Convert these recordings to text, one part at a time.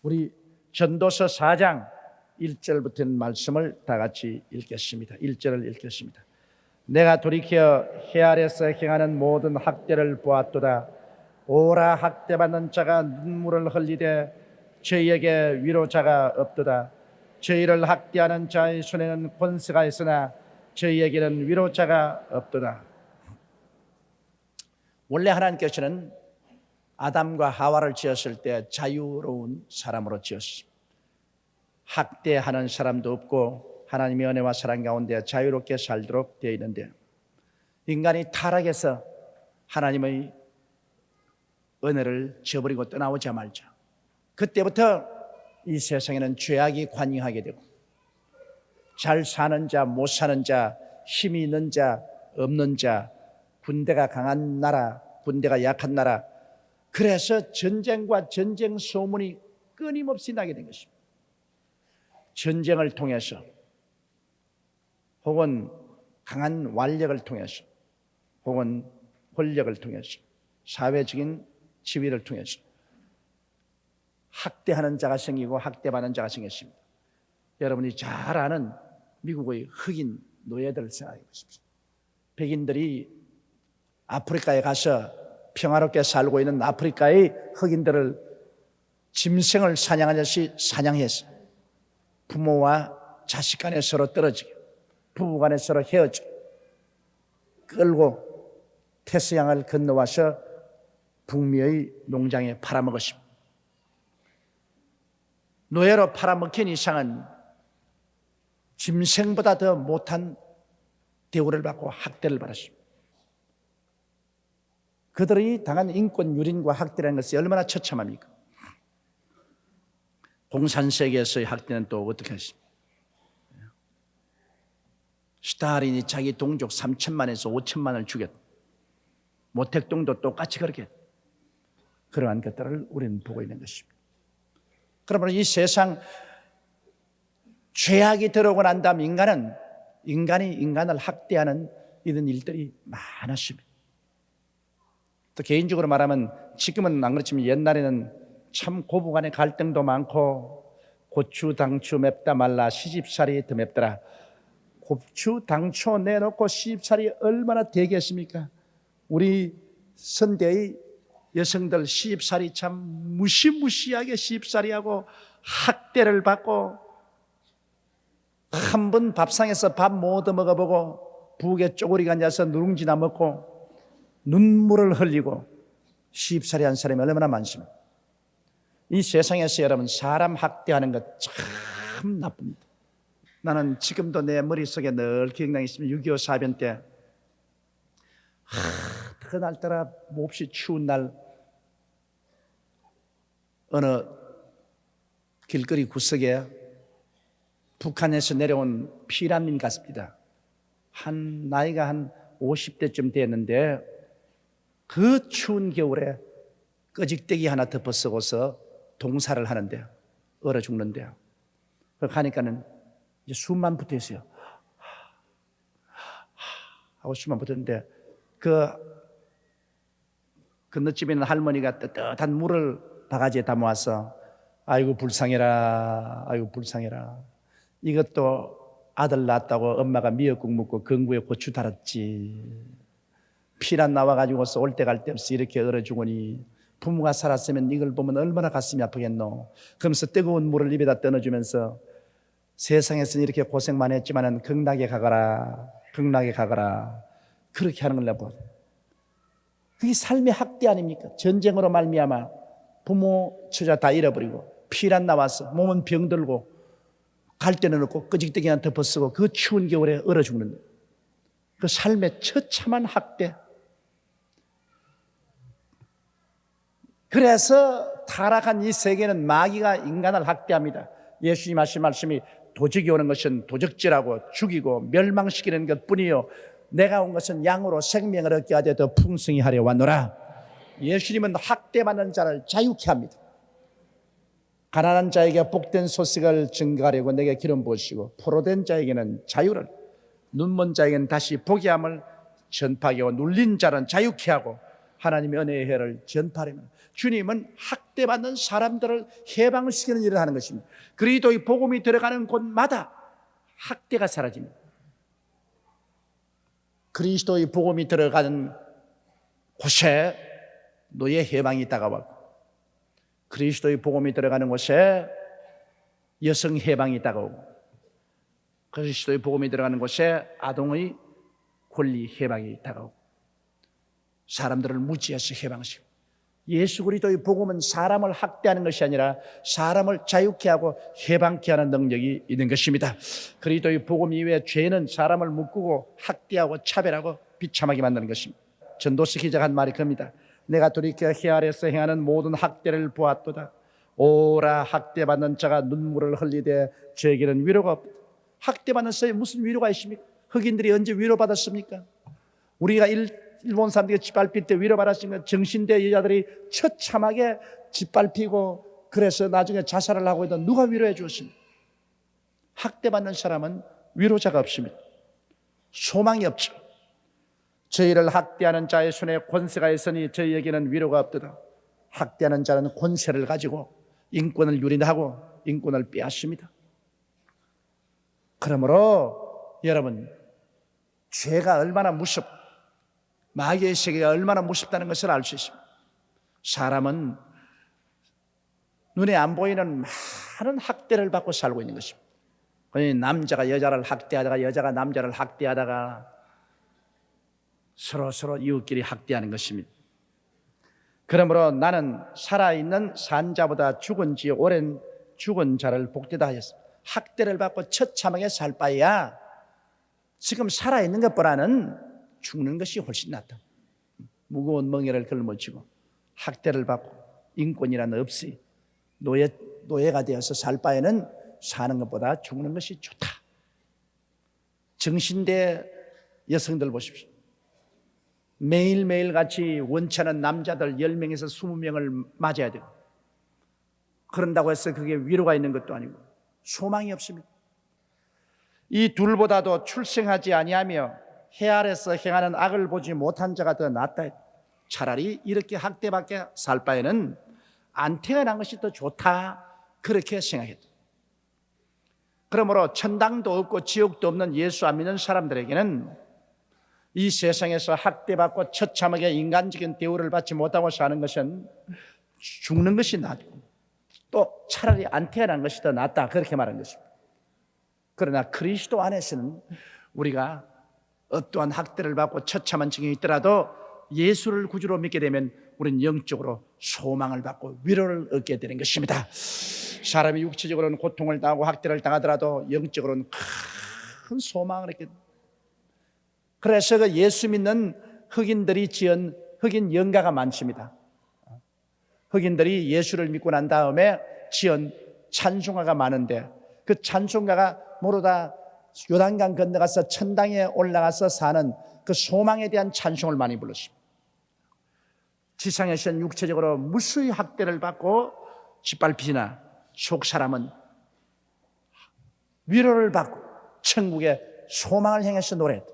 우리 전도서 4장 1절부터 말씀을 다 같이 읽겠습니다. 1절을 읽겠습니다. 내가 돌이켜 해 아래서 행하는 모든 학대를 보았도다. 오라 학대받는 자가 눈물을 흘리되 저희에게 위로자가 없도다. 저희를 학대하는 자의 손에는 권세가 있으나 저희에게는 위로자가 없도다. 원래 하나님께서는 아담과 하와를 지었을 때 자유로운 사람으로 지었습니다. 학대하는 사람도 없고 하나님의 은혜와 사랑 가운데 자유롭게 살도록 되어 있는데, 인간이 타락해서 하나님의 은혜를 저버리고 떠나오자마자 그때부터 이 세상에는 죄악이 관영하게 되고, 잘 사는 자, 못 사는 자, 힘이 있는 자, 없는 자, 군대가 강한 나라, 군대가 약한 나라, 그래서 전쟁과 전쟁 소문이 끊임없이 나게 된 것입니다. 전쟁을 통해서 혹은 강한 완력을 통해서 혹은 권력을 통해서 사회적인 지위를 통해서 학대하는 자가 생기고 학대받는 자가 생겼습니다. 여러분이 잘 아는 미국의 흑인 노예들을 생각해 보십시오. 백인들이 아프리카에 가서 평화롭게 살고 있는 아프리카의 흑인들을 짐승을 사냥하듯이 사냥해서 부모와 자식 간에 서로 떨어지게, 부부 간에 서로 헤어지게 끌고 태서양을 건너와서 북미의 농장에 팔아먹었습니다. 노예로 팔아먹힌 이상은 짐승보다 더 못한 대우를 받고 학대를 받았습니다. 그들이 당한 인권 유린과 학대라는 것이 얼마나 처참합니까? 공산세계에서의 학대는 또 어떻게 했습니까? 스탈린이 자기 동족 3천만에서 5천만을 죽였다. 모택동도 똑같이 그렇게 했다. 그러한 것들을 우리는 보고 있는 것입니다. 그러므로 이 세상 죄악이 들어오고 난 다음 인간이 인간을 학대하는 이런 일들이 많았습니다. 또 개인적으로 말하면 지금은 안 그렇지만 옛날에는 참 고부간의 갈등도 많고, 고추 당초 맵다 말라 시집살이 더 맵더라. 고추 당초 내놓고 시집살이 얼마나 되겠습니까? 우리 선대의 여성들 시집살이 참 무시무시하게 시집살이하고 학대를 받고, 한 번 밥상에서 밥 못 먹어보고 부엌에 쪼그리고 앉아서 누룽지나 먹고 눈물을 흘리고 시집살이 한 사람이 얼마나 많습니까? 이 세상에서 여러분 사람 학대하는 것 참 나쁩니다. 나는 지금도 내 머릿속에 늘 기억나는 있으면 6.25 사변 때 그날따라 몹시 추운 날 어느 길거리 구석에 북한에서 내려온 피난민 같습니다. 나이가 한 50대쯤 됐는데 그 추운 겨울에 꺼직대기 하나 덮어 쓰고서 동사를 하는데요. 얼어 죽는데요. 가니까는 이제 숨만 붙어 있어요. 하고 숨만 붙었는데 그 건너집에 있는 할머니가 뜨뜻한 물을 바가지에 담아와서 아이고 불쌍해라, 아이고 불쌍해라. 이것도 아들 낳았다고 엄마가 미역국 먹고 건구에 고추 달았지. 피난 나와가지고서 올 때 갈 데 없이 이렇게 얼어 죽으니 부모가 살았으면 이걸 보면 얼마나 가슴이 아프겠노. 그러면서 뜨거운 물을 입에다 떠넣어주면서 세상에서는 이렇게 고생만 했지만은 극락에 가거라, 극락에 가거라. 그렇게 하는 걸 내가 그게 삶의 학대 아닙니까? 전쟁으로 말미암아 부모 처자 다 잃어버리고 피난 나와서 몸은 병들고 갈 데는 없고 끄직대기 하나 덮어쓰고 그 추운 겨울에 얼어 죽는 그 삶의 처참한 학대. 그래서 타락한 이 세계는 마귀가 인간을 학대합니다. 예수님 하신 말씀이 도적이 오는 것은 도적질하고 죽이고 멸망시키는 것뿐이요 내가 온 것은 양으로 생명을 얻게 하되 더 풍성히 하려 왔노라. 예수님은 학대받는 자를 자유케 합니다. 가난한 자에게 복된 소식을 증가하려고 내게 기름 부으시고 포로된 자에게는 자유를, 눈먼 자에게는 다시 보게 함을 전파하고 눌린 자는 자유케 하고 하나님의 은혜의 해를 전파하려면 주님은 학대받는 사람들을 해방시키는 일을 하는 것입니다. 그리스도의 복음이 들어가는 곳마다 학대가 사라집니다. 그리스도의 복음이 들어가는 곳에 노예 해방이 다가왔고, 그리스도의 복음이 들어가는 곳에 여성 해방이 다가오고, 그리스도의 복음이 들어가는 곳에 아동의 권리 해방이 다가오고, 사람들을 무지해서 해방시키고, 예수 그리스도의 복음은 사람을 학대하는 것이 아니라 사람을 자유케 하고 해방케 하는 능력이 있는 것입니다. 그리스도의 복음 이외에 죄는 사람을 묶고 학대하고 차별하고 비참하게 만드는 것입니다. 전도서 기자가 한 말이 겁니다. 내가 돌이켜 해 아래에서 행하는 모든 학대를 보았도다. 오라, 학대받는 자가 눈물을 흘리되 저에게는 위로가 없다. 학대받는 자에 무슨 위로가 있습니까? 흑인들이 언제 위로받았습니까? 우리가 일본 사람들이 짓밟힐 때 위로받았습니까? 정신대 여자들이 처참하게 짓밟히고 그래서 나중에 자살을 하고 있던 누가 위로해 주었습니까? 학대받는 사람은 위로자가 없습니다. 소망이 없죠. 저희를 학대하는 자의 손에 권세가 있으니 저희에게는 위로가 없도다. 학대하는 자는 권세를 가지고 인권을 유린하고 인권을 빼앗습니다. 그러므로 여러분, 죄가 얼마나 무섭고 마귀의 세계가 얼마나 무섭다는 것을 알 수 있습니다. 사람은 눈에 안 보이는 많은 학대를 받고 살고 있는 것입니다. 남자가 여자를 학대하다가 여자가 남자를 학대하다가 서로 이웃끼리 학대하는 것입니다. 그러므로 나는 살아있는 산 자보다 죽은 지 오랜 죽은 자를 복되다 하였습니다. 학대를 받고 처참하게 살 바에야 지금 살아있는 것보다는 죽는 것이 훨씬 낫다. 무거운 멍에를 걸머쥐고 학대를 받고 인권이란 없이 노예가 되어서 살 바에는 사는 것보다 죽는 것이 좋다. 정신대 여성들 보십시오. 매일매일 같이 원치않은 남자들 10명에서 20명을 맞아야 되고, 그런다고 해서 그게 위로가 있는 것도 아니고 소망이 없습니다. 이 둘보다도 출생하지 아니하며 해 아래서 행하는 악을 보지 못한 자가 더 낫다. 차라리 이렇게 학대받게 살 바에는 안 태어난 것이 더 좋다, 그렇게 생각했다. 그러므로 천당도 없고 지옥도 없는 예수 안 믿는 사람들에게는 이 세상에서 학대받고 처참하게 인간적인 대우를 받지 못하고 사는 것은 죽는 것이 낫고 또 차라리 안 태어난 것이 더 낫다, 그렇게 말한 것입니다. 그러나 그리스도 안에서는 우리가 어떠한 학대를 받고 처참한 지경이 있더라도 예수를 구주로 믿게 되면 우리는 영적으로 소망을 받고 위로를 얻게 되는 것입니다. 사람이 육체적으로는 고통을 당하고 학대를 당하더라도 영적으로는 큰 소망을 얻게 됩니다. 그래서 그 예수 믿는 흑인들이 지은 흑인 연가가 많습니다. 흑인들이 예수를 믿고 난 다음에 지은 찬송가가 많은데, 그 찬송가가 모두 다 요단강 건너가서 천당에 올라가서 사는 그 소망에 대한 찬송을 많이 불렀습니다. 지상에서는 육체적으로 무수히 학대를 받고 짓밟히나 속 사람은 위로를 받고 천국의 소망을 향해서 노래했다.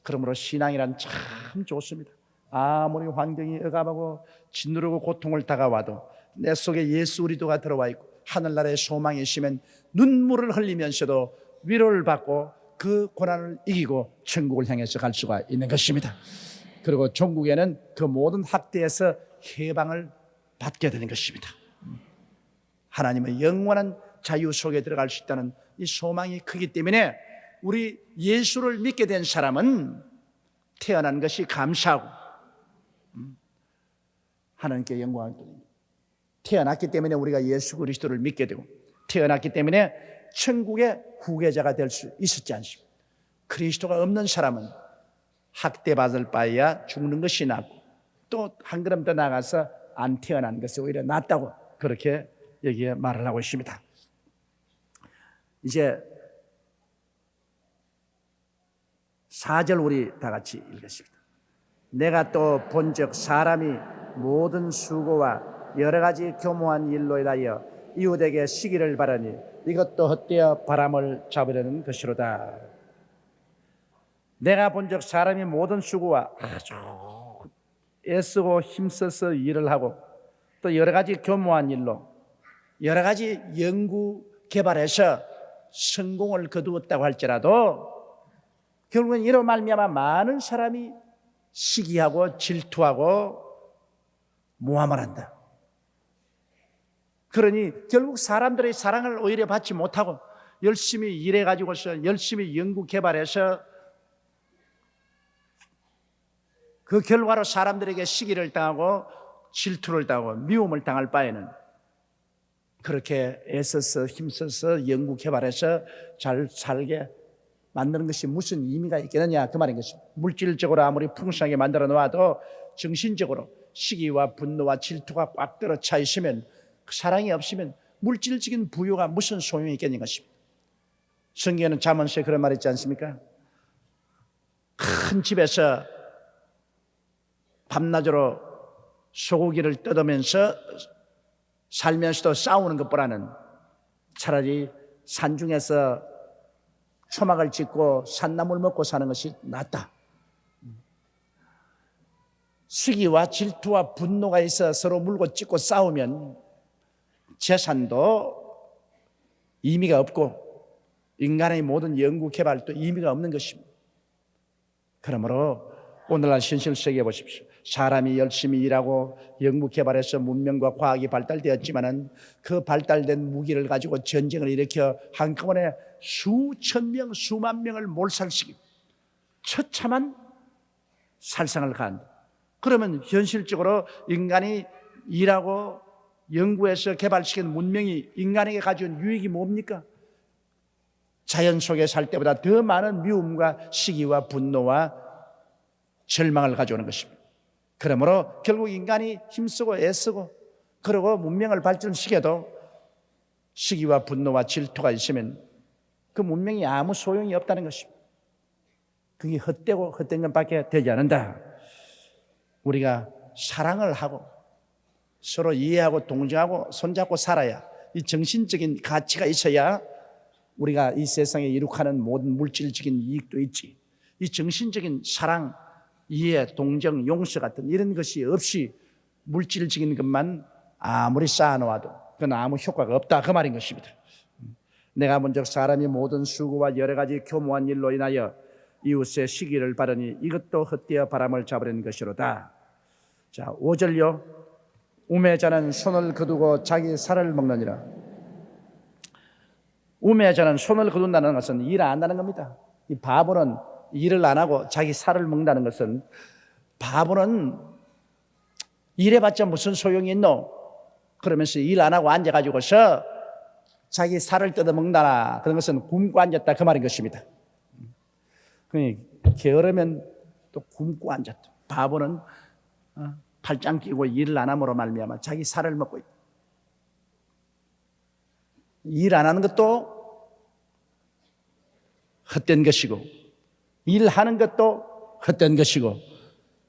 그러므로 신앙이란 참 좋습니다. 아무리 환경이 억압하고 짓누르고 고통을 다가와도 내 속에 예수 그리스도가 들어와 있고 하늘나라의 소망이 있으면 눈물을 흘리면서도 위로를 받고 그 고난을 이기고 천국을 향해서 갈 수가 있는 것입니다. 그리고 천국에는 그 모든 학대에서 해방을 받게 되는 것입니다. 하나님의 영원한 자유 속에 들어갈 수 있다는 이 소망이 크기 때문에 우리 예수를 믿게 된 사람은 태어난 것이 감사하고 하나님께 영광을 돌립니다. 태어났기 때문에 우리가 예수 그리스도를 믿게 되고 태어났기 때문에 천국의 후계자가 될 수 있었지 않습니까? 그리스도가 없는 사람은 학대받을 바에야 죽는 것이 낫고 또 한 걸음 더 나아가서 안 태어난 것이 오히려 낫다고 그렇게 여기에 말을 하고 있습니다. 이제 4절 우리 다 같이 읽겠습니다. 내가 또 본즉 사람이 모든 수고와 여러 가지 교모한 일로 인하여 이웃에게 시기를 바라니 이것도 헛되어 바람을 잡으려는 것이로다. 내가 본즉 사람이 모든 수고와 아주 애쓰고 힘써서 일을 하고 또 여러 가지 교모한 일로 여러 가지 연구 개발해서 성공을 거두었다고 할지라도 결국은 이로 말미암아 많은 사람이 시기하고 질투하고 모함을 한다. 그러니 결국 사람들의 사랑을 오히려 받지 못하고 열심히 일해가지고서 열심히 연구 개발해서 그 결과로 사람들에게 시기를 당하고 질투를 당하고 미움을 당할 바에는 그렇게 애써서 힘써서 연구 개발해서 잘 살게 만드는 것이 무슨 의미가 있겠느냐 그 말인 것입니다. 물질적으로 아무리 풍성하게 만들어 놓아도 정신적으로 시기와 분노와 질투가 꽉 들어 차 있으면 사랑이 없으면 물질적인 부유가 무슨 소용이 있겠는 것입니다. 성경에는 잠언서에 그런 말 있지 않습니까? 큰 집에서 밤낮으로 소고기를 뜯으면서 살면서도 싸우는 것보다는 차라리 산중에서 초막을 짓고 산나물 먹고 사는 것이 낫다. 시기와 질투와 분노가 있어 서로 물고 찢고 싸우면 재산도 의미가 없고 인간의 모든 연구 개발도 의미가 없는 것입니다. 그러므로 오늘날 현실 세계에 보십시오. 사람이 열심히 일하고 연구 개발해서 문명과 과학이 발달되었지만은 그 발달된 무기를 가지고 전쟁을 일으켜 한꺼번에 수천 명, 수만 명을 몰살시키고 처참한 살상을 가한다. 그러면 현실적으로 인간이 일하고 연구해서 개발시킨 문명이 인간에게 가져온 유익이 뭡니까? 자연 속에 살 때보다 더 많은 미움과 시기와 분노와 절망을 가져오는 것입니다. 그러므로 결국 인간이 힘쓰고 애쓰고 그러고 문명을 발전시켜도 시기와 분노와 질투가 있으면 그 문명이 아무 소용이 없다는 것입니다. 그게 헛되고 헛된 것밖에 되지 않는다. 우리가 사랑을 하고 서로 이해하고 동정하고 손잡고 살아야 이 정신적인 가치가 있어야 우리가 이 세상에 이룩하는 모든 물질적인 이익도 있지. 이 정신적인 사랑, 이해, 동정, 용서 같은 이런 것이 없이 물질적인 것만 아무리 쌓아놓아도 그건 아무 효과가 없다 그 말인 것입니다. 내가 먼저 사람이 모든 수고와 여러 가지 교모한 일로 인하여 이웃의 시기를 바르니 이것도 헛되어 바람을 잡으려는 것이로다. 자, 5절요. 우매자는 손을 거두고 자기 살을 먹느니라. 우매자는 손을 거둔다는 것은 일 안 한다는 겁니다. 이 바보는 일을 안 하고 자기 살을 먹는다는 것은 바보는 일해봤자 무슨 소용이 있노? 그러면서 일 안 하고 앉아가지고서 자기 살을 뜯어먹는다. 그런 것은 굶고 앉았다 그 말인 것입니다. 게으르면 또 굶고 앉았다. 바보는 팔짱 끼고 일을 안 함으로 말미암아 자기 살을 먹고 있다. 일 안 하는 것도 헛된 것이고 일하는 것도 헛된 것이고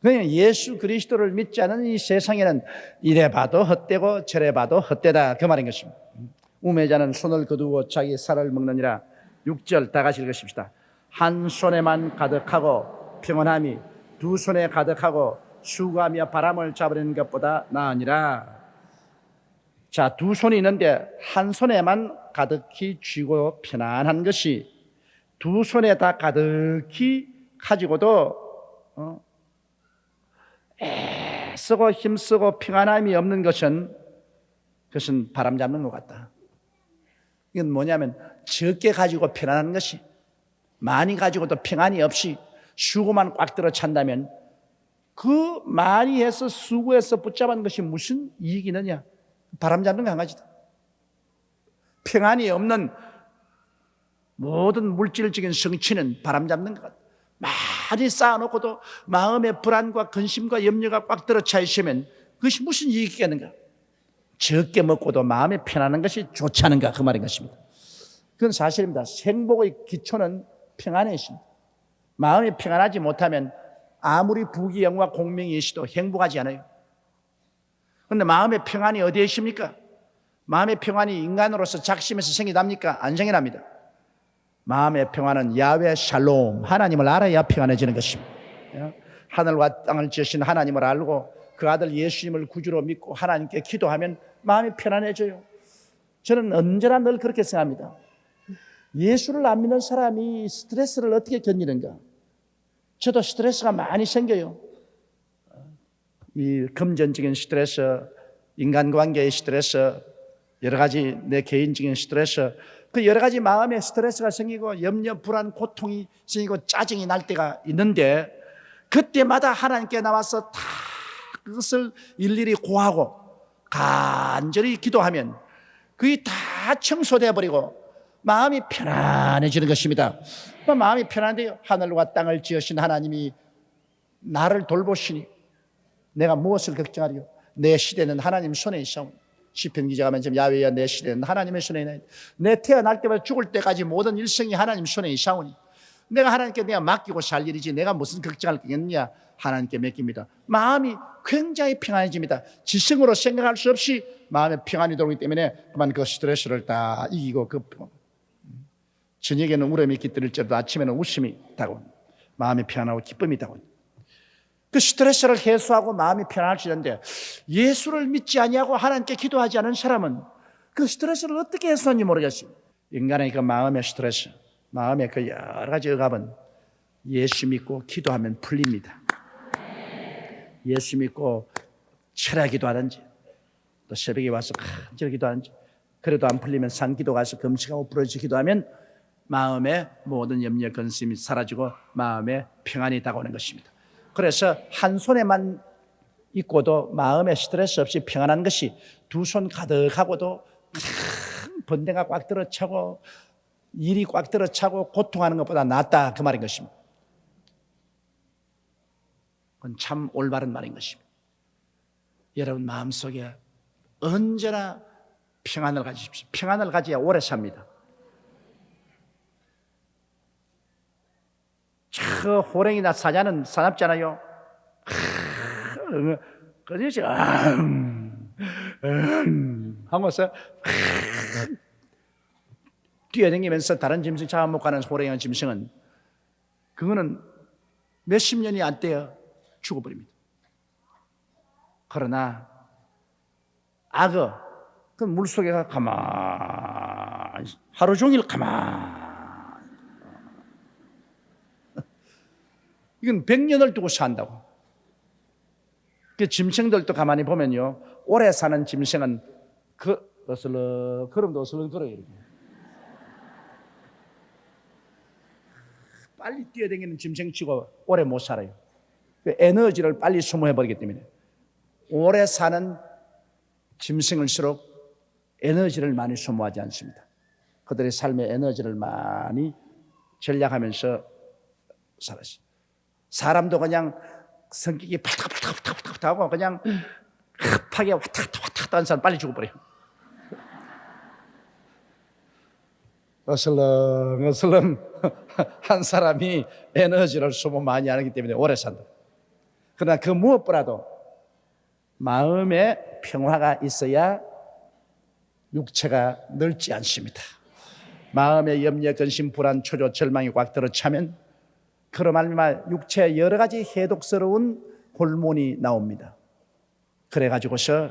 그냥 예수 그리스도를 믿지 않은 이 세상에는 이래봐도 헛되고 저래봐도 헛되다 그 말인 것입니다. 우매자는 손을 거두고 자기 살을 먹느니라. 6절 다 같이 읽으십시다. 한 손에만 가득하고 평안함이 두 손에 가득하고 수고하며 바람을 잡으려는 것보다 나으니라. 자, 두 손이 있는데 한 손에만 가득히 쥐고 편안한 것이 두 손에 다 가득히 가지고도 애쓰고 힘쓰고 평안함이 없는 것은 그것은 바람 잡는 것 같다. 이건 뭐냐면 적게 가지고 편안한 것이 많이 가지고도 평안이 없이 수고만 꽉 들어 찬다면 그 많이 해서 수고해서 붙잡은 것이 무슨 이익이 있느냐? 바람 잡는 강아지다. 평안이 없는 모든 물질적인 성취는 바람 잡는 것 같다. 많이 쌓아놓고도 마음의 불안과 근심과 염려가 꽉 들어차 있으면 그것이 무슨 이익이 있겠는가? 적게 먹고도 마음이 편안한 것이 좋지 않은가 그 말인 것입니다. 그건 사실입니다. 행복의 기초는 평안에 있습니다. 마음이 평안하지 못하면 아무리 부귀영화 공명이 있어도 행복하지 않아요. 그런데 마음의 평안이 어디에 있습니까? 마음의 평안이 인간으로서 작심에서 생겨납니까? 안 생겨납니다. 마음의 평안은 야훼 샬롬, 하나님을 알아야 평안해지는 것입니다. 하늘과 땅을 지으신 하나님을 알고 그 아들 예수님을 구주로 믿고 하나님께 기도하면 마음이 편안해져요. 저는 언제나 늘 그렇게 생각합니다. 예수를 안 믿는 사람이 스트레스를 어떻게 견디는가? 저도 스트레스가 많이 생겨요. 이 금전적인 스트레스, 인간관계의 스트레스, 여러 가지 내 개인적인 스트레스, 그 여러 가지 마음의 스트레스가 생기고 염려, 불안, 고통이 생기고 짜증이 날 때가 있는데 그때마다 하나님께 나와서 다 그것을 일일이 고하고 간절히 기도하면 그게 다 청소되어 버리고 마음이 편안해지는 것입니다. 마음이 편안해요. 하늘과 땅을 지으신 하나님이 나를 돌보시니 내가 무엇을 걱정하리요? 내 시대는 하나님 손에 있사오니. 시편 기자가 맨 야훼야 내 시대는 하나님의 손에 있나이다. 내 태어날 때부터 죽을 때까지 모든 일생이 하나님 손에 있사오니 내가 하나님께 내가 맡기고 살 일이지 내가 무슨 걱정할 게 있느냐. 하나님께 맡깁니다. 마음이 굉장히 평안해집니다. 지성으로 생각할 수 없이 마음에 평안이 들어오기 때문에 그만 그 스트레스를 다 이기고 저녁에는 울음이 깃들일지라도 아침에는 웃음이 다가옵니다. 마음이 편안하고 기쁨이 다가옵니다. 그 스트레스를 해소하고 마음이 편안할 수 있는데 예수를 믿지 아니하고 하나님께 기도하지 않은 사람은 그 스트레스를 어떻게 해소하는지 모르겠어요. 인간의 그 마음의 스트레스, 마음의 그 여러 가지 억압은 예수 믿고 기도하면 풀립니다. 예수 믿고 철야 기도하든지 또 새벽에 와서 간절히 기도하든지 그래도 안 풀리면 산기도 가서 금식하고 부르짖어 기도하면 마음의 모든 염려 근심이 사라지고 마음의 평안이 다가오는 것입니다. 그래서 한 손에만 있고도 마음에 스트레스 없이 평안한 것이 두 손 가득하고도 큰 번뇌가 꽉 들어차고 일이 꽉 들어차고 고통하는 것보다 낫다 그 말인 것입니다. 그건 참 올바른 말인 것입니다. 여러분 마음속에 언제나 평안을 가지십시오. 평안을 가져야 오래 삽니다. 저 호랭이나 사자는 사납잖아요. 그래서 하면서 뛰어다니면서 다른 짐승 잡아먹고 호랭이나 짐승은 그거는 몇십 년이 안 돼야 죽어버립니다. 그러나 악어 그 물속에 가만 하루 종일 가만 이건 100년을 두고 산다고. 그 짐승들도 가만히 보면요 오래 사는 짐승은 걸음도 어슬렁거려요. 빨리 뛰어다니는 짐승치고 오래 못 살아요. 그 에너지를 빨리 소모해버리기 때문에 오래 사는 짐승일수록 에너지를 많이 소모하지 않습니다. 그들의 삶의 에너지를 많이 전략하면서 살았어요. 사람도 그냥 성격이 팔딱팔딱 하고 그냥 급하게 왔다 갔다 하는 사람 빨리 죽어버려요. 어슬렁 한 사람이 에너지를 소모 많이 하기 때문에 오래 산다. 그러나 그 무엇보다도 마음에 평화가 있어야 육체가 늙지 않습니다. 마음에 염려, 근심, 불안, 초조, 절망이 꽉 들어차면 그로 말미암아 육체에 여러 가지 해독스러운 호르몬이 나옵니다. 그래가지고서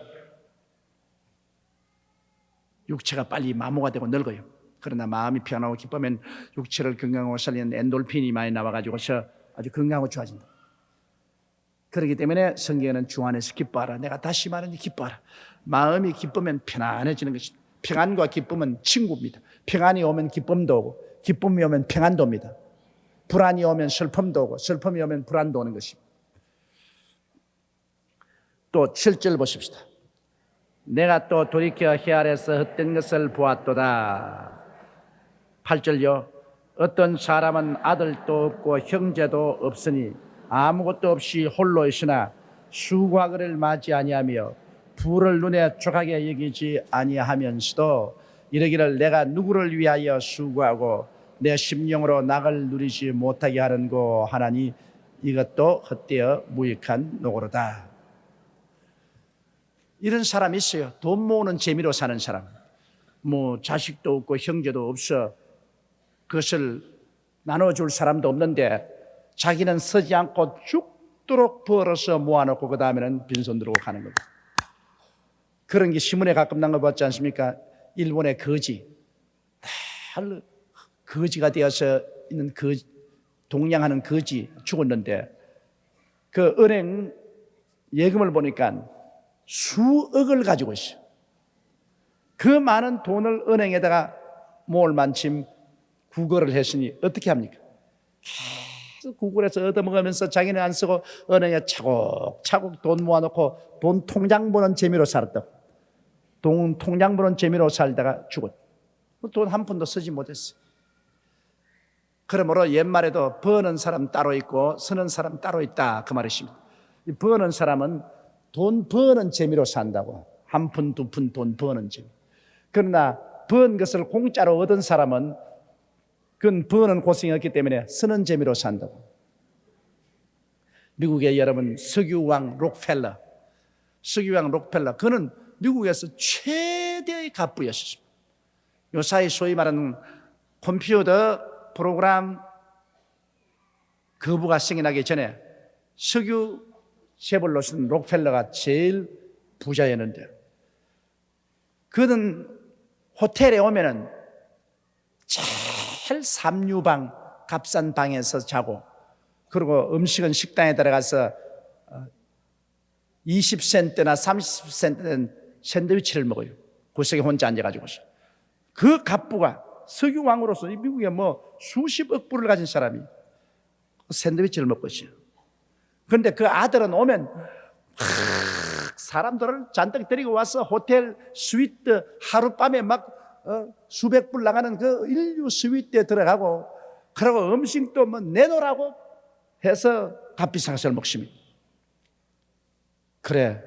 육체가 빨리 마모가 되고 늙어요. 그러나 마음이 평안하고 기쁘면 육체를 건강하고 살리는 엔돌핀이 많이 나와가지고서 아주 건강하고 좋아진다. 그렇기 때문에 성경에는 주 안에서 기뻐하라. 내가 다시 말하니 기뻐하라. 마음이 기쁘면 편안해지는 것입니다. 평안과 기쁨은 친구입니다. 평안이 오면 기쁨도 오고 기쁨이 오면 평안도 옵니다. 불안이 오면 슬픔도 오고 슬픔이 오면 불안도 오는 것입니다. 또 7절 보십시다. 내가 또 돌이켜 헤아려서 헛된 것을 보았도다. 8절요. 어떤 사람은 아들도 없고 형제도 없으니 아무것도 없이 홀로 있으나 수고하기를 맞지 아니하며 부를 눈에 촉하게 여기지 아니하면서도 이르기를 내가 누구를 위하여 수고하고 내 심령으로 낙을 누리지 못하게 하는고 하나니 이것도 헛되어 무익한 노고로다. 이런 사람이 있어요. 돈 모으는 재미로 사는 사람. 자식도 없고 형제도 없어 그것을 나눠줄 사람도 없는데 자기는 서지 않고 죽도록 벌어서 모아놓고 그 다음에는 빈손 들고 가는 거고. 그런 게 신문에 가끔 난 거 봤지 않습니까? 일본의 거지, 거지가 되어서 있는 동양하는 거지 죽었는데 그 은행 예금을 보니까 수억을 가지고 있어요. 그 많은 돈을 은행에다가 모을 만큼 구걸을 했으니 어떻게 합니까? 계속 구걸해서 얻어먹으면서 자기는 안 쓰고 은행에 차곡차곡 돈 모아놓고 돈 통장 보는 재미로 살았다고. 돈 통장 보는 재미로 살다가 죽었다. 돈 한 푼도 쓰지 못했어요. 그러므로 옛말에도 버는 사람 따로 있고 쓰는 사람 따로 있다, 그 말이십니다. 버는 사람은 돈 버는 재미로 산다고. 한 푼, 두 푼 돈 버는 재미. 그러나 번 것을 공짜로 얻은 사람은 그건 버는 고생이 없기 때문에 쓰는 재미로 산다고. 미국의 여러분 석유왕 록펠러, 그는 미국에서 최대의 갑부였습니다. 요사이 소위 말하는 컴퓨터 프로그램 거부가 생겨나기 전에 석유 재벌로서는 록펠러가 제일 부자였는데, 그는 호텔에 오면은 제일 삼류방 값싼 방에서 자고, 그리고 음식은 식당에 들어가서 20센트나 30센트는 샌드위치를 먹어요. 구석에 혼자 앉아가지고. 그 갑부가 석유왕으로서 미국에 뭐 수십억 불을 가진 사람이 샌드위치를 먹고 있어요. 그런데 그 아들은 오면 사람들을 잔뜩 데리고 와서 호텔 스위트 하룻밤에 막 수백 불 나가는 그 인류 스위트에 들어가고, 그러고 음식도 뭐 내놓으라고 해서 값비싼 것을 먹습니다. 그래,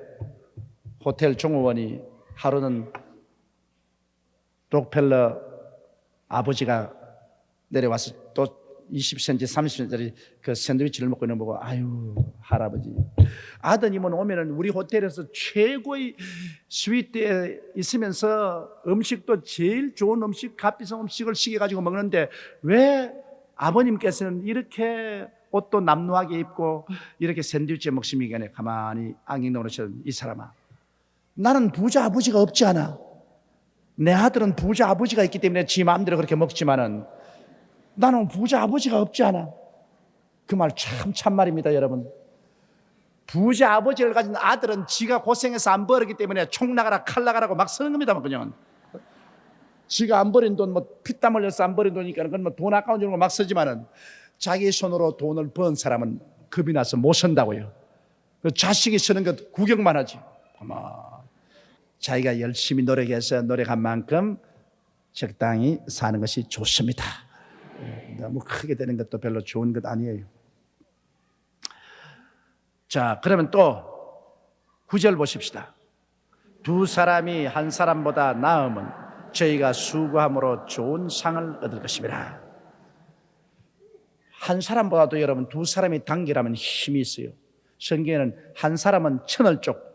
호텔 종업원이 하루는 록펠러 아버지가 내려와서 또 20cm, 30cm짜리 그 샌드위치를 먹고 있는 거 보고, 아유, 할아버지, 아드님은 오면은 우리 호텔에서 최고의 스위트에 있으면서 음식도 제일 좋은 음식, 값비싼 음식을 시켜가지고 먹는데 왜 아버님께서는 이렇게 옷도 남루하게 입고 이렇게 샌드위치 먹습니까? 가만히 안경 놓으셨던 이 사람아, 나는 부자 아버지가 없지 않아. 내 아들은 부자 아버지가 있기 때문에 지 마음대로 그렇게 먹지만은 나는 부자 아버지가 없지 않아. 그 말 참말입니다, 여러분. 부자 아버지를 가진 아들은 지가 고생해서 안 벌었기 때문에 총 나가라 칼 나가라고 막 쓰는 겁니다. 그냥 지가 안 버린 돈, 뭐 피땀 흘려서 안 버린 돈이니까 그건 뭐 돈 아까운 줄 막 쓰지만은 자기 손으로 돈을 번 사람은 겁이 나서 못 쓴다고요. 그 자식이 쓰는 것 구경만 하지. 아마 자기가 열심히 노력해서 노력한 만큼 적당히 사는 것이 좋습니다. 너무 크게 되는 것도 별로 좋은 것 아니에요. 자, 그러면 또 9절 보십시다. 두 사람이 한 사람보다 나으면 저희가 수고함으로 좋은 상을 얻을 것입니다. 한 사람보다도 여러분 두 사람이 단결하면 힘이 있어요. 성경에는 한 사람은 1000을 쫓고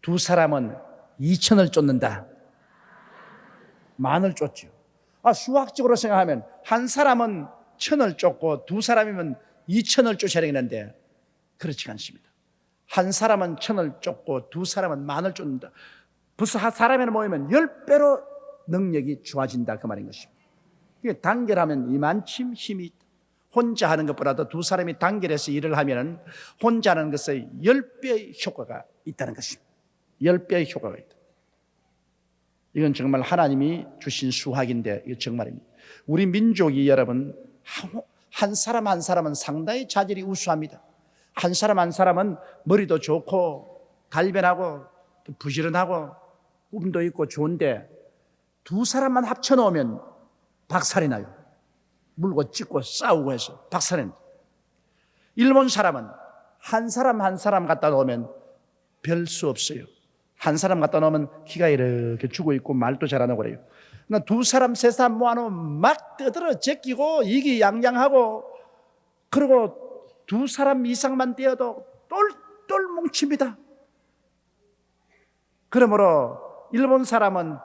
두 사람은 2000을 쫓는다. 만을 쫓죠. 수학적으로 생각하면 한 사람은 1000을 쫓고 두 사람이면 2000을 쫓아야 되는데 그렇지 않습니다. 한 사람은 1000을 쫓고 두 사람은 만을 쫓는다. 벌써 한 사람에 모이면 10배로 능력이 좋아진다, 그 말인 것입니다. 단결하면 이만큼 힘이 있다. 혼자 하는 것보다도 두 사람이 단결해서 일을 하면 혼자 하는 것에 10배의 효과가 있다는 것입니다. 10배의 효과가 있다. 이건 정말 하나님이 주신 수학인데 이거 정말입니다. 우리 민족이 여러분 한 사람 한 사람은 상당히 자질이 우수합니다. 한 사람 한 사람은 머리도 좋고 갈변하고 부지런하고 꿈도 있고 좋은데 두 사람만 합쳐놓으면 박살이 나요. 물고 찢고 싸우고 해서 박살이 나요. 일본 사람은 한 사람 한 사람 갖다 놓으면 별 수 없어요. 한 사람 갖다 놓으면 키가 이렇게 죽어 있고 말도 잘하고 그래요. 그러니까 두 사람 세 사람 모아놓으면 막 떠들어 제끼고 이기양양하고, 그리고 두 사람 이상만 떼어도 똘똘 뭉칩니다. 그러므로 일본 사람은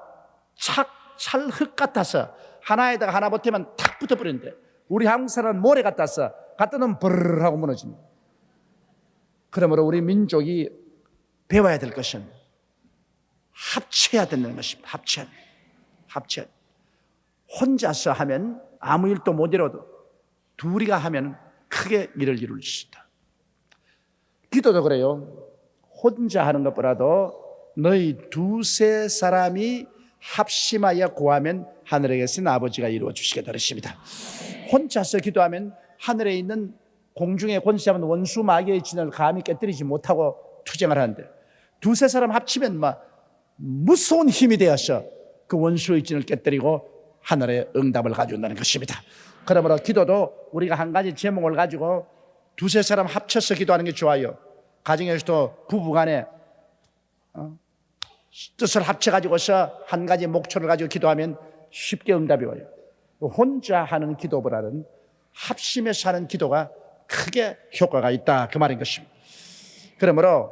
찰흙 같아서 하나에다가 하나 붙으면 탁 붙어버리는데 우리 한국 사람은 모래 같아서 갖다 놓으면 버르르 하고 무너집니다. 그러므로 우리 민족이 배워야 될 것은 합쳐야 되는 것입니다. 합쳐야. 혼자서 하면 아무 일도 못 이뤄도 둘이가 하면 크게 일을 이룰 수 있다. 기도도 그래요. 혼자 하는 것보다도 너희 두세 사람이 합심하여 구하면 하늘에 계신 아버지가 이루어 주시게 되십니다. 혼자서 기도하면 하늘에 있는 공중에 권세하는 원수 마귀의 진을 감히 깨뜨리지 못하고 투쟁을 하는데, 두세 사람 합치면 무서운 힘이 되어서 그 원수의 진을 깨뜨리고 하늘의 응답을 가져온다는 것입니다. 그러므로 기도도 우리가 한 가지 제목을 가지고 두세 사람 합쳐서 기도하는 게 좋아요. 가정에서도 부부간에 뜻을 합쳐가지고서 한 가지 목표를 가지고 기도하면 쉽게 응답이 와요. 혼자 하는 기도보다는 합심해서 하는 기도가 크게 효과가 있다, 그 말인 것입니다. 그러므로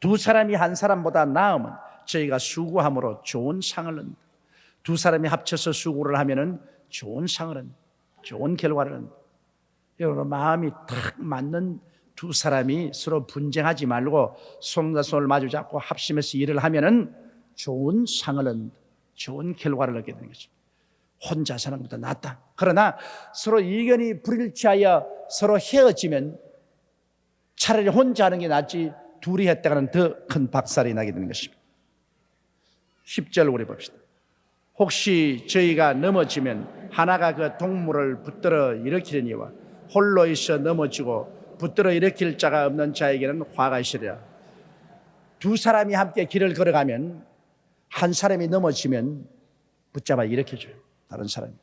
두 사람이 한 사람보다 나으면 저희가 수고함으로 좋은 상을 얻는다. 두 사람이 합쳐서 수고를 하면은 좋은 상을 얻는다. 좋은 결과를 얻는다. 여러분, 마음이 딱 맞는 두 사람이 서로 분쟁하지 말고 손과 손을 마주 잡고 합심해서 일을 하면은 좋은 상을 얻는다. 좋은 결과를 얻게 되는 것입니다. 혼자 사는 것보다 낫다. 그러나 서로 의견이 불일치하여 서로 헤어지면 차라리 혼자 하는 게 낫지 둘이 했다가는 더 큰 박살이 나게 되는 것입니다. 10절 우리 봅시다. 혹시 저희가 넘어지면 하나가 그 동물을 붙들어 일으키려니와 홀로 있어 넘어지고 붙들어 일으킬 자가 없는 자에게는 화가 있으리라. 두 사람이 함께 길을 걸어가면 한 사람이 넘어지면 붙잡아 일으켜줘요, 다른 사람이.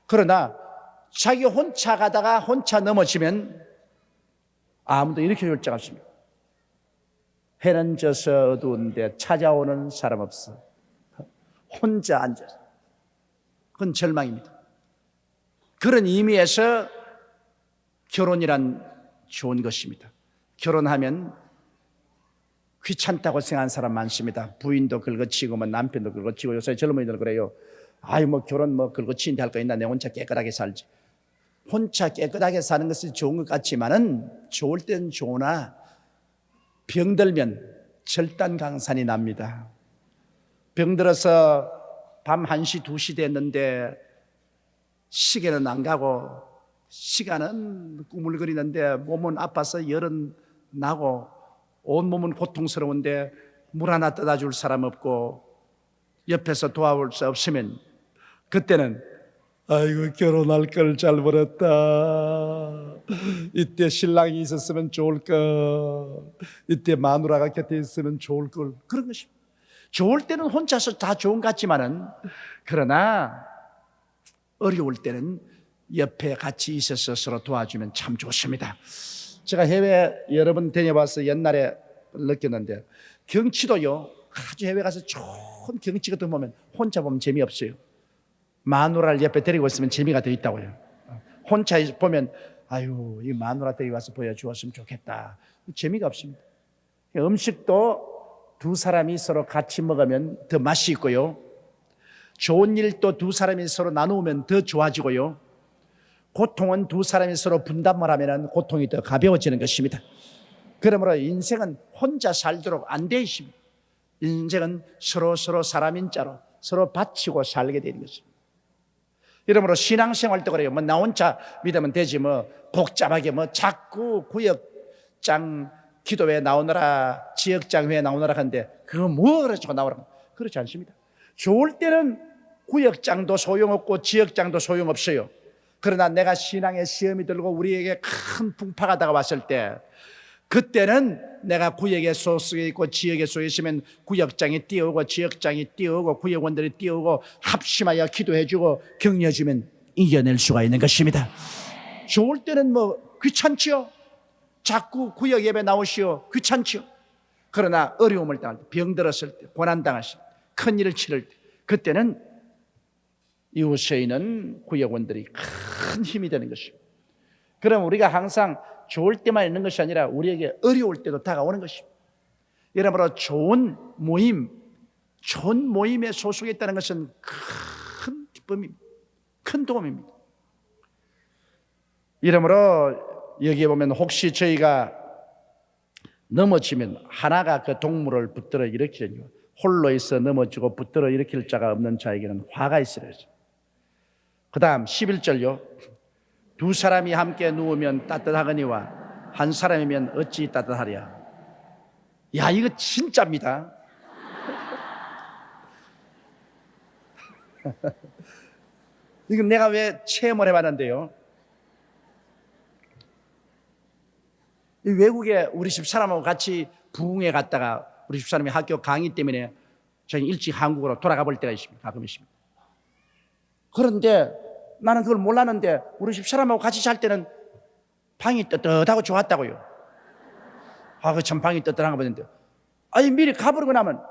그러나 자기 혼자 가다가 혼자 넘어지면 아무도 일으켜줄 자가 없습니다. 해는 져서 어두운데 찾아오는 사람 없어. 혼자 앉아서. 그건 절망입니다. 그런 의미에서 결혼이란 좋은 것입니다. 결혼하면 귀찮다고 생각하는 사람 많습니다. 부인도 긁어치고 남편도 긁어치고. 요새 젊은이들 그래요. 결혼 긁어치는데 할 거 있나? 내 혼자 깨끗하게 살지. 혼자 깨끗하게 사는 것이 좋은 것 같지만은 좋을 땐 좋으나 병들면 절단강산이 납니다. 병들어서 밤 1시, 2시 됐는데 시계는 안 가고 시간은 꾸물거리는데 몸은 아파서 열은 나고 온몸은 고통스러운데 물 하나 떠다 줄 사람 없고 옆에서 도와줄 수 없으면 그때는 아이고, 결혼할 걸 잘못했다. 이때 신랑이 있었으면 좋을 걸. 이때 마누라가 곁에 있으면 좋을 걸. 그런 것입니다. 좋을 때는 혼자서 다 좋은 것 같지만은, 그러나 어려울 때는 옆에 같이 있어서 서로 도와주면 참 좋습니다. 제가 해외 여러 번 다녀봐서 옛날에 느꼈는데, 경치도요, 아주 해외 가서 좋은 경치 같은 거 보면 혼자 보면 재미없어요. 마누라를 옆에 데리고 있으면 재미가 더 있다고요. 혼자 보면 아유, 이 마누라 데리고 와서 보여주었으면 좋겠다. 재미가 없습니다. 음식도 두 사람이 서로 같이 먹으면 더 맛이 있고요. 좋은 일도 두 사람이 서로 나누면 더 좋아지고요. 고통은 두 사람이 서로 분담을 하면 고통이 더 가벼워지는 것입니다. 그러므로 인생은 혼자 살도록 안 되어 있습니다. 인생은 서로 사람인 자로 서로 바치고 살게 되는 것입니다. 이러므로 신앙생활도 그래요. 나 혼자 믿으면 되지 복잡하게 자꾸 구역장 기도회 나오느라 지역장회 나오느라 하는데 그거 그러고 나오라고. 그렇지 않습니다. 좋을 때는 구역장도 소용없고 지역장도 소용없어요. 그러나 내가 신앙의 시험이 들고 우리에게 큰 풍파가 다가왔을 때, 그때는 내가 구역에 속해 있고 지역에 속해 있으면 구역장이 뛰어오고 지역장이 뛰어오고 구역원들이 뛰어오고 합심하여 기도해주고 격려해주면 이겨낼 수가 있는 것입니다. 좋을 때는 귀찮지요. 자꾸 구역 예배 나오시오. 귀찮지요. 그러나 어려움을 당할 때, 병들었을 때, 고난당하실 때, 큰일을 치를 때, 그때는 이웃에 있는 구역원들이 큰 힘이 되는 것입니다. 그럼 우리가 항상 좋을 때만 있는 것이 아니라 우리에게 어려울 때도 다가오는 것입니다. 여러분으로 좋은 모임에 소속해 있다는 것은 큰 기쁨입니다. 큰 도움입니다. 이러므로 여기에 보면 혹시 저희가 넘어지면 하나가 그 동물을 붙들어 일으키려니 홀로 있어 넘어지고 붙들어 일으킬 자가 없는 자에게는 화가 있으리라. 그 다음 11절요. 두 사람이 함께 누우면 따뜻하거니와 한 사람이면 어찌 따뜻하랴. 야, 이거 진짜입니다. 이건 내가 왜 체험을 해봤는데요. 외국에 우리 집사람하고 같이 부흥회 갔다가 우리 집사람이 학교 강의 때문에 저희 일찍 한국으로 돌아가 볼 때가 있습니다. 가끔 있습니다. 그런데 나는 그걸 몰랐는데 우리 집사람하고 같이 잘 때는 방이 떳떳하고 좋았다고요. 아, 그 참 방이 떳떳한가 보는데, 아니 미리 가버리고 나면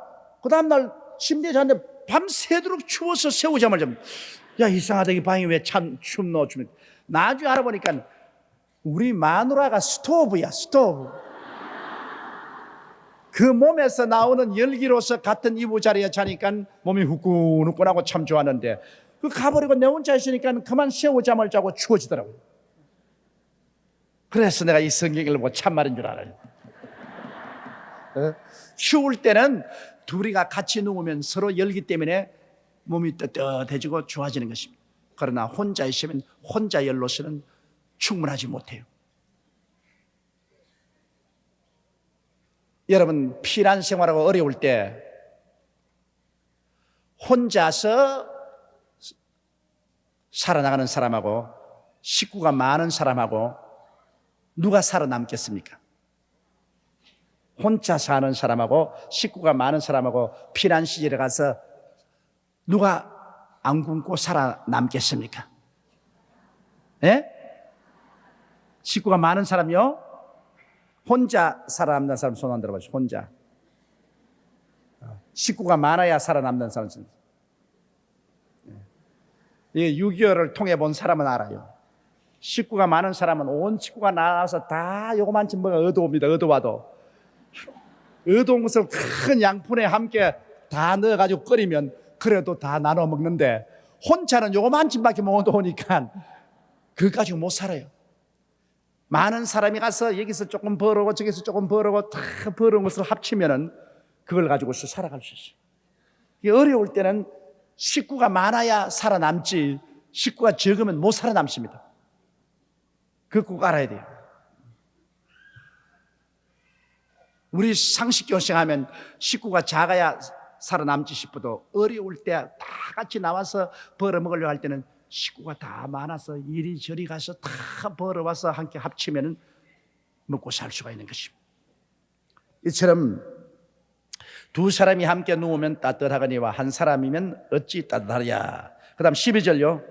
그 다음날 침대에 잤는데 밤새도록 추워서 새우잠을 잡니다. 야, 이상하다. 이 방이 왜 참 춥노. 나중에 알아보니까 우리 마누라가 스토브야, 스토브. 그 몸에서 나오는 열기로서 같은 이부자리에 자니까 몸이 후끈후끈하고 참 좋았는데, 그 가버리고 내 혼자 있으니까 그만 새우잠을 자고 추워지더라고요. 그래서 내가 이 성경을 보고 참말인 줄 알아요. 추울 때는 둘이가 같이 누우면 서로 열기 때문에 몸이 떳떳해지고 좋아지는 것입니다. 그러나 혼자 있으면 혼자 열로서는 충분하지 못해요. 여러분, 피난 생활하고 어려울 때 혼자서 살아나가는 사람하고 식구가 많은 사람하고 누가 살아남겠습니까? 혼자 사는 사람하고 식구가 많은 사람하고 피난 시절에 가서 누가 안 굶고 살아남겠습니까? 예? 식구가 많은 사람이요? 혼자 살아남는 사람 손 안 들어봐요. 혼자. 식구가 많아야 살아남는 사람. 이게 6.25를 통해 본 사람은 알아요. 식구가 많은 사람은 온 식구가 나와서 다 요거만치 뭐가 얻어옵니다. 얻어와도. 얻어온 것을 큰 양푼에 함께 다 넣어가지고 끓이면 그래도 다 나눠 먹는데, 혼자는 요거만큼밖에 못 오니까 그거 가지고 못 살아요. 많은 사람이 가서 여기서 조금 벌어오고 저기서 조금 벌어오고 다 벌어온 것을 합치면은 그걸 가지고서 살아갈 수 있어요. 이게 어려울 때는 식구가 많아야 살아남지, 식구가 적으면 못 살아남습니다. 그거 꼭 알아야 돼요. 우리 상식교생 하면 식구가 작아야 살아남지 싶어도 어려울 때 다 같이 나와서 벌어먹으려고 할 때는 식구가 다 많아서 이리저리 가서 다 벌어와서 함께 합치면 먹고 살 수가 있는 것입니다. 이처럼 두 사람이 함께 누우면 따뜻하거니와 한 사람이면 어찌 따뜻하랴. 그 다음 12절요.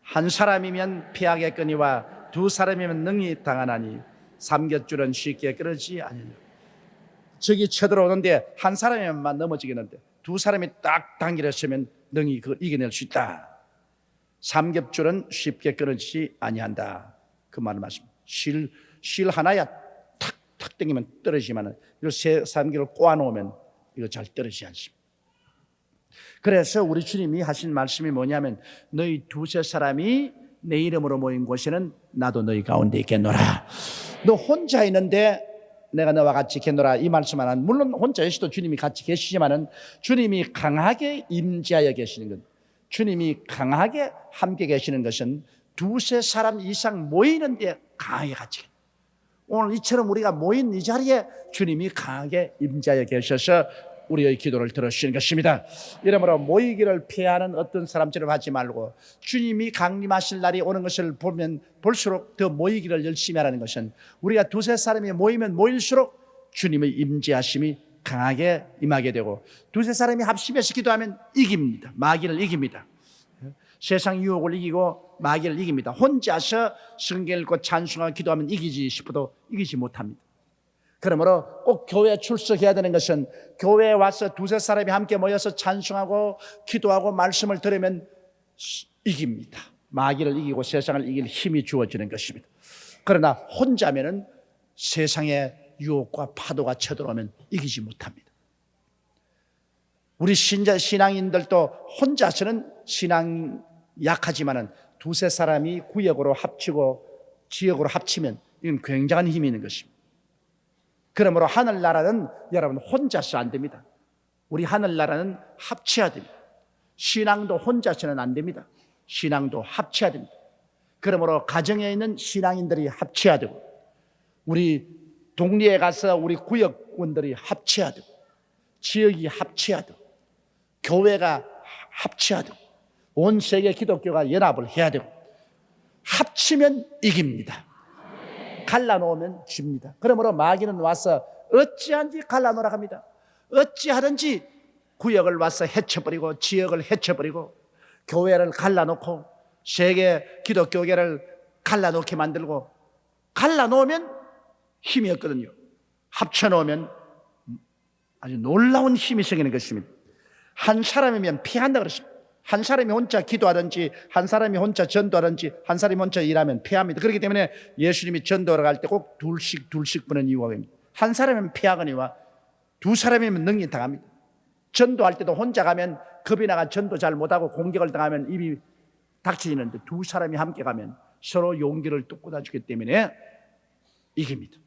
한 사람이면 피하겠거니와 두 사람이면 능히 당하나니 삼겹줄은 쉽게 끊어지지 아니냐. 적이 쳐들어오는데 한 사람이면 넘어지겠는데 두 사람이 딱 당기렸으면 능히 그걸 이겨낼 수 있다. 삼겹줄은 쉽게 끊어지지 아니한다. 그 말을 말씀. 실 하나야 탁탁 당기면 떨어지지만 이걸 세 삼겹을 꼬아놓으면 이거 잘 떨어지지 않습니다. 그래서 우리 주님이 하신 말씀이 뭐냐면, 너희 두세 사람이 내 이름으로 모인 곳에는 나도 너희 가운데 있겠노라. 너 혼자 있는데 내가 너와 같이 있겠노라. 이 말씀 하나는 물론 혼자 계시도 주님이 같이 계시지만은 주님이 강하게 임재하여 계시는 것, 주님이 강하게 함께 계시는 것은 두세 사람 이상 모이는데 강하게 같이 계십니다. 오늘 이처럼 우리가 모인 이 자리에 주님이 강하게 임재하여 계셔서 우리의 기도를 들어주시는 것입니다. 이러므로 모이기를 피하는 어떤 사람처럼 하지 말고 주님이 강림하실 날이 오는 것을 보면 볼수록 더 모이기를 열심히 하라는 것은, 우리가 두세 사람이 모이면 모일수록 주님의 임재하심이 강하게 임하게 되고, 두세 사람이 합심해서 기도하면 이깁니다. 마귀를 이깁니다. 세상 유혹을 이기고 마귀를 이깁니다. 혼자서 성경 읽고 찬송하고 기도하면 이기지 싶어도 이기지 못합니다. 그러므로 꼭 교회에 출석해야 되는 것은, 교회에 와서 두세 사람이 함께 모여서 찬송하고 기도하고 말씀을 들으면 이깁니다. 마귀를 이기고 세상을 이길 힘이 주어지는 것입니다. 그러나 혼자면은 세상의 유혹과 파도가 쳐들어오면 이기지 못합니다. 우리 신앙인들도 혼자서는 신앙 약하지만은 두세 사람이 구역으로 합치고 지역으로 합치면 이건 굉장한 힘이 있는 것입니다. 그러므로 하늘나라는 여러분 혼자서 안 됩니다. 우리 하늘나라는 합쳐야 됩니다. 신앙도 혼자서는 안 됩니다. 신앙도 합쳐야 됩니다. 그러므로 가정에 있는 신앙인들이 합쳐야 되고, 우리 동리에 가서 우리 구역원들이 합쳐야 되고, 지역이 합쳐야 되고, 교회가 합쳐야 되고, 온 세계 기독교가 연합을 해야 되고, 합치면 이깁니다. 갈라놓으면 집니다. 그러므로 마귀는 와서 어찌한지 갈라놓으라 합니다. 어찌하든지 구역을 와서 해쳐버리고, 지역을 해쳐버리고, 교회를 갈라놓고, 세계 기독교계를 갈라놓게 만들고, 갈라놓으면 힘이 없거든요. 합쳐놓으면 아주 놀라운 힘이 생기는 것입니다. 한 사람이면 피한다 그랬습니다. 한 사람이 혼자 기도하든지, 한 사람이 혼자 전도하든지, 한 사람이 혼자 일하면 피합니다. 그렇기 때문에 예수님이 전도하러 갈 때 꼭 둘씩 보낸 이유가 있습니다. 한 사람이면 피하거니와 두 사람이면 능히 당합니다. 전도할 때도 혼자 가면 겁이 나가 전도 잘 못하고 공격을 당하면 입이 닥쳐지는데, 두 사람이 함께 가면 서로 용기를 돋궈주기 때문에 이깁니다.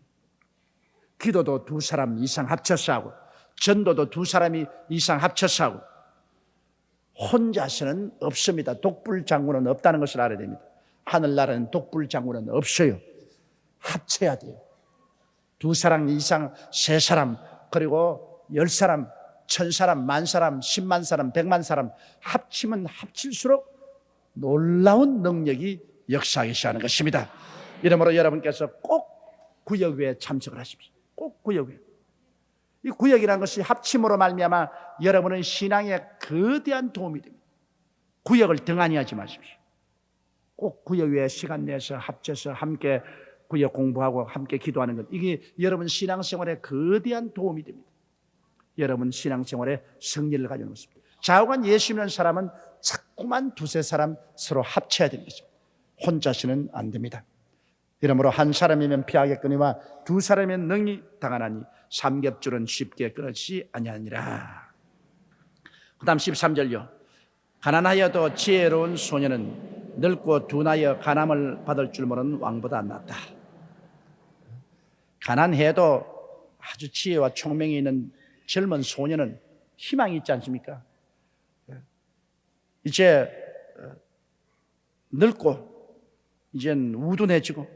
기도도 두 사람 이상 합쳐서 하고, 전도도 두 사람이 이상 합쳐서 하고, 혼자서는 없습니다. 독불장군은 없다는 것을 알아야 됩니다. 하늘나라는 독불장군은 없어요. 합쳐야 돼요. 두 사람 이상, 세 사람, 그리고 10사람, 1000사람, 10,000사람, 10만 사람, 100만 사람 합치면 합칠수록 놀라운 능력이 역사하기 시작하는 것입니다. 이러므로 여러분께서 꼭 구역회에 참석을 하십시오. 꼭 구역회. 이 구역이라는 것이 합침으로 말미암아 여러분의 신앙에 거대한 도움이 됩니다. 구역을 등한히 하지 마십시오. 꼭 구역회에 시간 내서 합쳐서 함께 구역 공부하고 함께 기도하는 것, 이게 여러분 신앙생활에 거대한 도움이 됩니다. 여러분 신앙생활에 승리를 가져오는 것입니다. 좌우간 예수 믿는 사람은 자꾸만 두세 사람 서로 합쳐야 되는 것입니다. 혼자서는 안 됩니다. 이러므로 한 사람이면 피하겠거니와 두 사람이면 능히 당하나니 삼겹줄은 쉽게 끊어지지 아니하니라. 그 다음 13절요. 가난하여도 지혜로운 소년은 늙고 둔하여 간암을 받을 줄 모르는 왕보다 낫다. 가난해도 아주 지혜와 총명이 있는 젊은 소년은 희망이 있지 않습니까? 이제 늙고 이젠 우둔해지고,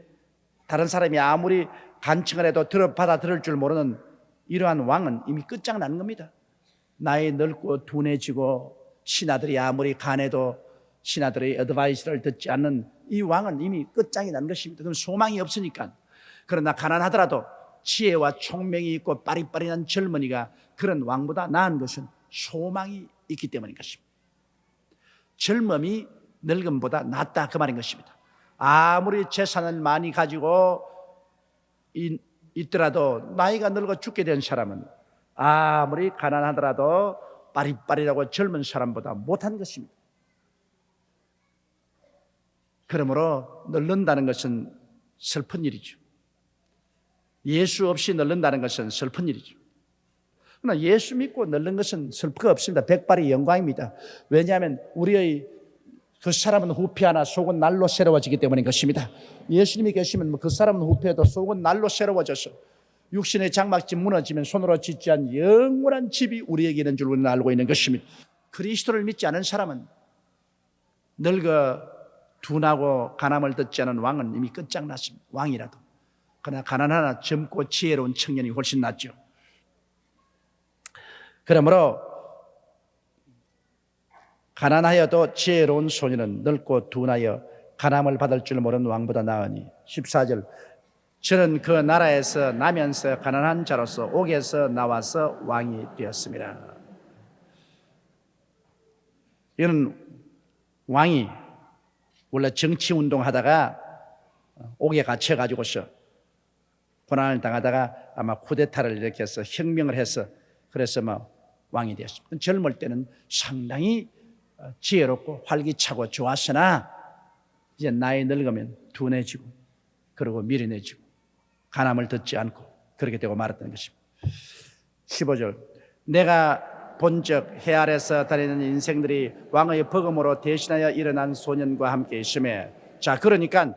다른 사람이 아무리 간청을 해도 받아들일 줄 모르는 이러한 왕은 이미 끝장나는 겁니다. 나이 늙고 둔해지고 신하들이 아무리 간해도 신하들의 어드바이스를 듣지 않는 이 왕은 이미 끝장이 난 것입니다. 그럼 소망이 없으니까. 그러나 가난하더라도 지혜와 총명이 있고 빠릿빠릿한 젊은이가 그런 왕보다 나은 것은 소망이 있기 때문인 것입니다. 젊음이 늙음보다 낫다, 그 말인 것입니다. 아무리 재산을 많이 가지고 있더라도 나이가 늙어 죽게 된 사람은 아무리 가난하더라도 빠릿빠릿하고 젊은 사람보다 못한 것입니다. 그러므로 늙는다는 것은 슬픈 일이죠. 예수 없이 늙는다는 것은 슬픈 일이죠. 그러나 예수 믿고 늙는 것은 슬프가 없습니다. 백발의 영광입니다. 왜냐하면 우리의 그 사람은 후패하나 속은 날로 새로워지기 때문인 것입니다. 예수님이 계시면 그 사람은 후패해도 속은 날로 새로워져서 육신의 장막집 무너지면 손으로 짓지 않은 영원한 집이 우리에게 있는 줄 우리는 알고 있는 것입니다. 그리스도를 믿지 않은 사람은 늙어 둔하고 간암을 듣지 않은 왕은 이미 끝장났습니다. 왕이라도. 그러나 가난하나 젊고 지혜로운 청년이 훨씬 낫죠. 그러므로 가난하여도 지혜로운 소년은 늙고 둔하여 간암을 받을 줄 모르는 왕보다 나으니. 14절. 저는 그 나라에서 나면서 가난한 자로서 옥에서 나와서 왕이 되었습니다. 이는 왕이 원래 정치운동 하다가 옥에 갇혀가지고서 고난을 당하다가 아마 쿠데타를 일으켜서 혁명을 해서 그래서 왕이 되었습니다. 젊을 때는 상당히 지혜롭고 활기차고 좋았으나 이제 나이 늙으면 둔해지고 그리고 미련해지고 간암을 듣지 않고 그렇게 되고 말았다는 것입니다. 15절. 내가 본즉 해 아래서 다니는 인생들이 왕의 버금으로 대신하여 일어난 소년과 함께 있음에. 자, 그러니까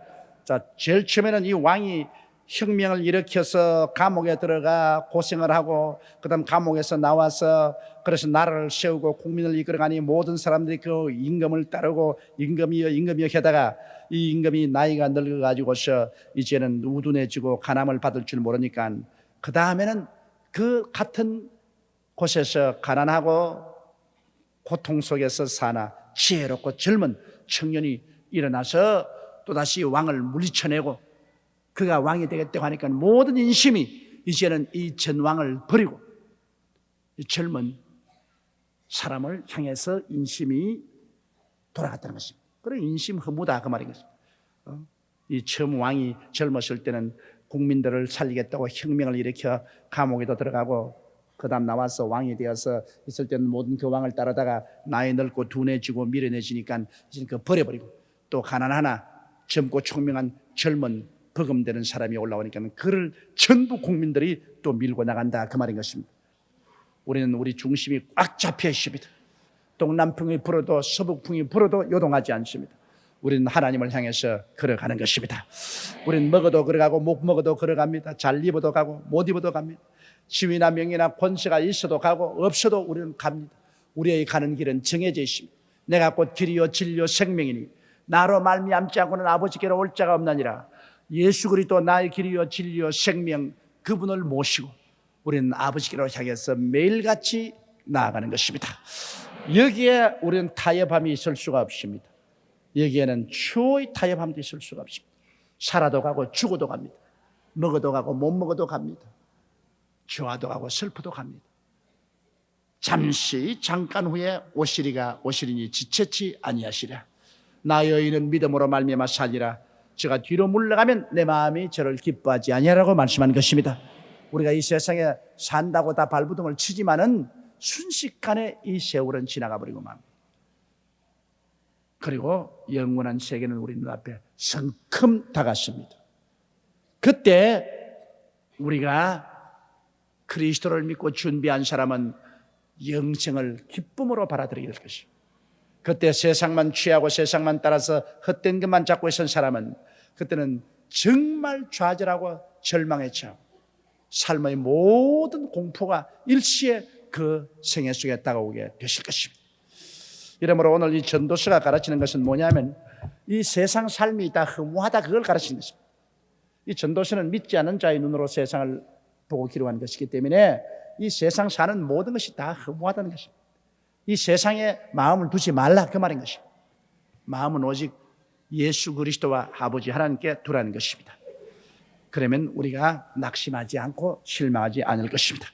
제일 처음에는 이 왕이 혁명을 일으켜서 감옥에 들어가 고생을 하고 그다음 감옥에서 나와서 그래서 나라를 세우고 국민을 이끌어가니 모든 사람들이 그 임금을 따르고 임금이여 하다가 이 임금이 나이가 늙어가지고서 이제는 우둔해지고 가난을 받을 줄 모르니까 그 다음에는 그 같은 곳에서 가난하고 고통 속에서 사나 지혜롭고 젊은 청년이 일어나서 또다시 왕을 물리쳐내고 그가 왕이 되겠다고 하니까 모든 인심이 이제는 이 전왕을 버리고 이 젊은 사람을 향해서 인심이 돌아갔다는 것입니다. 그래 인심 허무다 그 말인 것입니다. 이 처음 왕이 젊었을 때는 국민들을 살리겠다고 혁명을 일으켜 감옥에도 들어가고 그 다음 나와서 왕이 되어서 있을 때는 모든 그 왕을 따르다가 나이 늙고 둔해지고 미련해지니까 이제 그 버려버리고 또 가난하나 젊고 총명한 젊은 버금되는 사람이 올라오니까 그를 전부 국민들이 또 밀고 나간다 그 말인 것입니다. 우리는 우리 중심이 꽉 잡혀 있습니다. 동남풍이 불어도 서북풍이 불어도 요동하지 않습니다. 우리는 하나님을 향해서 걸어가는 것입니다. 우리는 먹어도 걸어가고 못 먹어도 걸어갑니다. 잘 입어도 가고 못 입어도 갑니다. 지위나 명예나 권세가 있어도 가고 없어도 우리는 갑니다. 우리의 가는 길은 정해져 있습니다. 내가 곧 길이요 진리요 생명이니 나로 말미암지 않고는 아버지께로 올 자가 없나니라. 예수 그리스도 나의 길이요 진리요 생명 그분을 모시고 우리는 아버지께로 향해서 매일같이 나아가는 것입니다. 여기에 우리는 타협함이 있을 수가 없습니다. 여기에는 추의 타협함도 있을 수가 없습니다. 살아도 가고 죽어도 갑니다. 먹어도 가고 못 먹어도 갑니다. 좋아도 가고 슬퍼도 갑니다. 잠깐 후에 오시리니 지체치 아니하시랴. 나 여인은 믿음으로 말미암아 살리라. 제가 뒤로 물러가면 내 마음이 저를 기뻐하지 아니하라고 말씀한 것입니다. 우리가 이 세상에 산다고 다 발부둥을 치지만은 순식간에 이 세월은 지나가 버리고 맙니다. 그리고 영원한 세계는 우리 눈앞에 성큼 다가섭니다. 그때 우리가 그리스도를 믿고 준비한 사람은 영생을 기쁨으로 받아들이게 될 것입니다. 그때 세상만 취하고 세상만 따라서 헛된 것만 잡고 있던 사람은 그때는 정말 좌절하고 절망에 처하고 삶의 모든 공포가 일시에 그 생애 속에 다가오게 되실 것입니다. 이러므로 오늘 이 전도서가 가르치는 것은 뭐냐면 이 세상 삶이 다 허무하다 그걸 가르치는 것입니다. 이 전도서는 믿지 않는 자의 눈으로 세상을 보고 기록한 것이기 때문에 이 세상 사는 모든 것이 다 허무하다는 것입니다. 이 세상에 마음을 두지 말라 그 말인 것입니다. 마음은 오직 예수 그리스도와 아버지 하나님께 두라는 것입니다. 그러면 우리가 낙심하지 않고 실망하지 않을 것입니다.